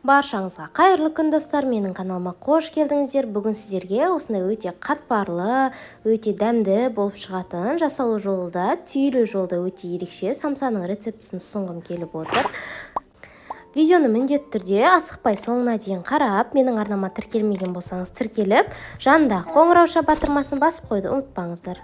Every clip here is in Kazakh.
Баршаңызға қайырлы күн достар, менің каналыма қош келдіңіздер. Бүгін сіздерге осындай өте қатпарлы, өте дәмді болып шығатын жасалу жолы да, түйілу жолы да өте ерекше самсаның рецептісін ұсынғым келіп отыр. Видеоны міндетті түрде асықпай соңына дейін қарап, менің арнама тіркелмеген болсаңыз тіркеліп, жанында қоңырауша батырмасын басып қойды ұмытпаңыздар.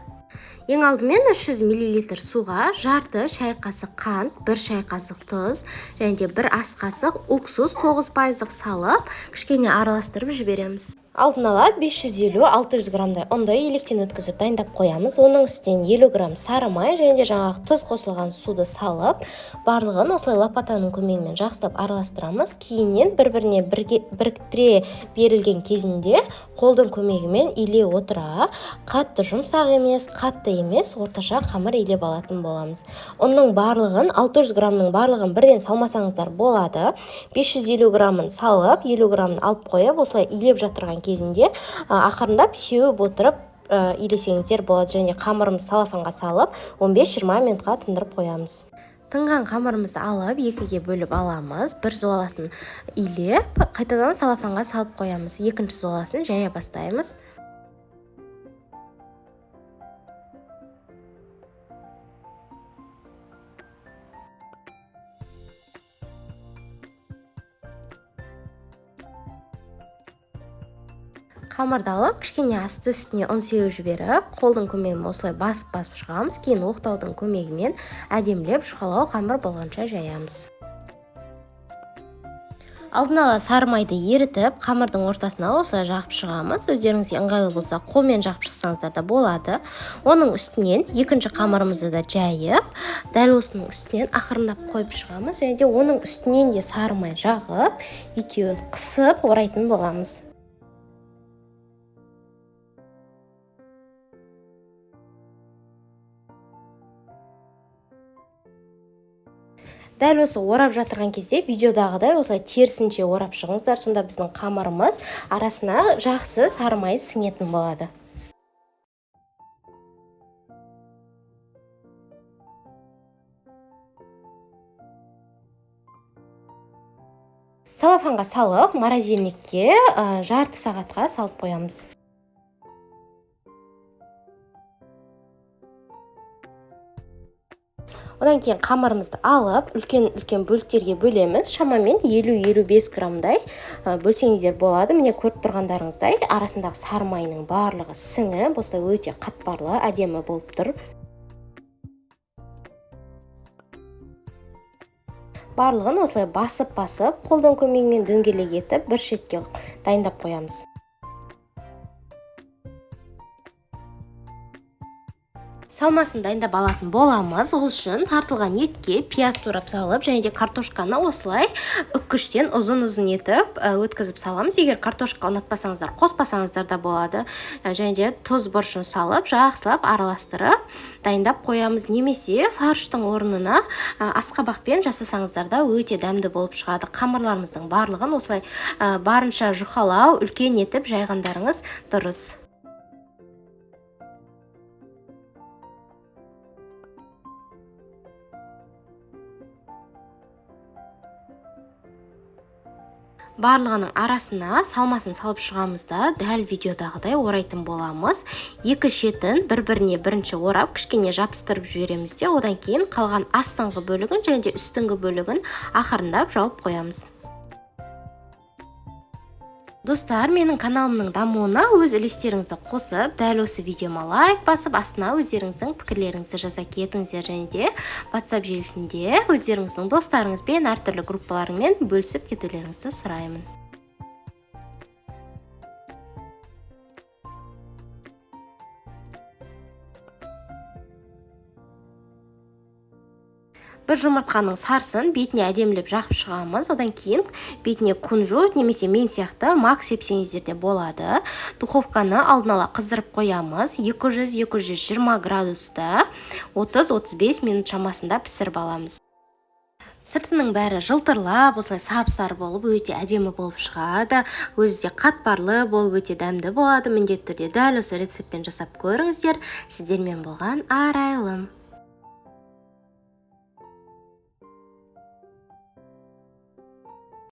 Ең алдымен 300 мл суға жарты шай қасық қант, 1 шай қасық тұз және де 1 ас қасық уксус 9% салып, кішкене араластырып жібереміз. Алдын ала 550-600 грамдай ұнды електен өткізіп дайындап қоямыз. Оның үстінен 50 грамм сары май және де жаңағы тұз қосылған суды салып, барлығын осылай лопатаның көмегімен жақсылап араластырамыз. Кейіннен бір-біріне біріктіре берілген кезінде қолдың көмегімен илей отыра, қатты жұмсақ емес, қатты емес, орташа қамыр илеп алатын боламыз. Оның барлығын 600 грамның барлығын бірден салмасаңыздар болады. 550 грамын салып, 50 грамын алып қойып, осылай илеп жатырған кезінде ақырындап сеуіп отырып илесеңіздер болады. Және қамырымызды салафанға салып 15-20 минутқа тындырып қоямыз. Тынған қамырымызды алып, екіге бөліп аламыз. Бір зуаласын илеп, қайтадан салафанға салып қоямыз. Екінші зуаласын жая бастаймыз. Қамырды алып, кішкене асты үстіне ұн сеуіп жіберіп, қолдың көмегімен осылай басып шығамыз. Кейін оқтаудың көмегімен әдемілеп жұқалау қамыр болғанша жаямыз. Алдын ала сары майды ерітіп, қамырдың ортасына осылай жағып шығамыз. Өздеріңізге ыңғайлы болса, қолмен жағып шықсаңыздар да болады. Оның үстінен екінші қамырымызды да жайып, дәл осының үстінен ақырындап қойып шығамыз. Және де оның үстінен де сары май жағып, екеуін қысып орайтын боламыз. Дәл осы орап жатырған кезде видеодағыдай осылай терісінше орап шығыңыздар, сонда біздің қамырымыз арасына жақсы сары май сіңетін болады. Салафанға салып, морозильникке жарты сағатқа салып қоямыз. Одан кейін қамырымызды алып, үлкен бөліктерге бөлеміз. Шамамен 50-55 грамдай бөлсеңіздер болады. Міне көріп тұрғандарыңыздай, арасындағы сары майының барлығы сіңіп, осылай өте қатпарлы, әдемі болып тұр. Барлығын осылай басып, қолдың көмегімен дөңгелек етіп, бір шетке дайындап қоямыз. Салмасын дайындап алатын боламыз. Ол үшін тартылған етке пияз турап салып, және де картошканы осылай үккіштен ұзын-ұзын етіп өткізіп саламыз. Егер картошка ұнатпасаңыздар, қоспасаңыздар да болады. Және де тұз бұрышын салып, жақсылап араластырып дайындап қоямыз. Немесе фарштың орнына асқабақпен жасасаңыздар да өте дәмді болып шығады. Қамырларымыздың барлығын осылай барынша жұқалау, үлкен етіп жайғандарыңыз дұрыс. Барлығының арасына салмасын салып шығамызда, дәл видеодағыдай орайтын боламыз. Екі шетін бір-біріне бірінші орап, кішкене жабыстырып жібереміз де, одан кейін қалған астыңғы бөлігін және де үстіңгі бөлігін ақырындап жауып қоямыз. Достар, менің каналымның дамуына өз үлестеріңізді қосып, дәл осы видеома лайк басып, астына өздеріңіздің пікірлеріңізді жаза кетіңіздер. Және де WhatsApp желісінде өздеріңіздің достарыңызбен, әртүрлі группаларымен бөлісіп кетулеріңізді сұраймын. Бір жұмыртқаның сарысын бетіне әдемілеп жағып шығамыз. Одан кейін бетіне кунжут немесе мен сияқты мак сепсеңіздер де болады. Духовканы алдын ала қыздырып қоямыз. 200-220 градуста 30-35 минут шамасында пісіріп аламыз. Сыртының бәрі жылтырлап, осылай сап-сары болып, өте әдемі болып шығады. Өзі де қатпарлы болып, өте дәмді болады. Міндетті түрде дәл осы рецептпен жасап көріңіздер. Сіздермен болған Арайлым.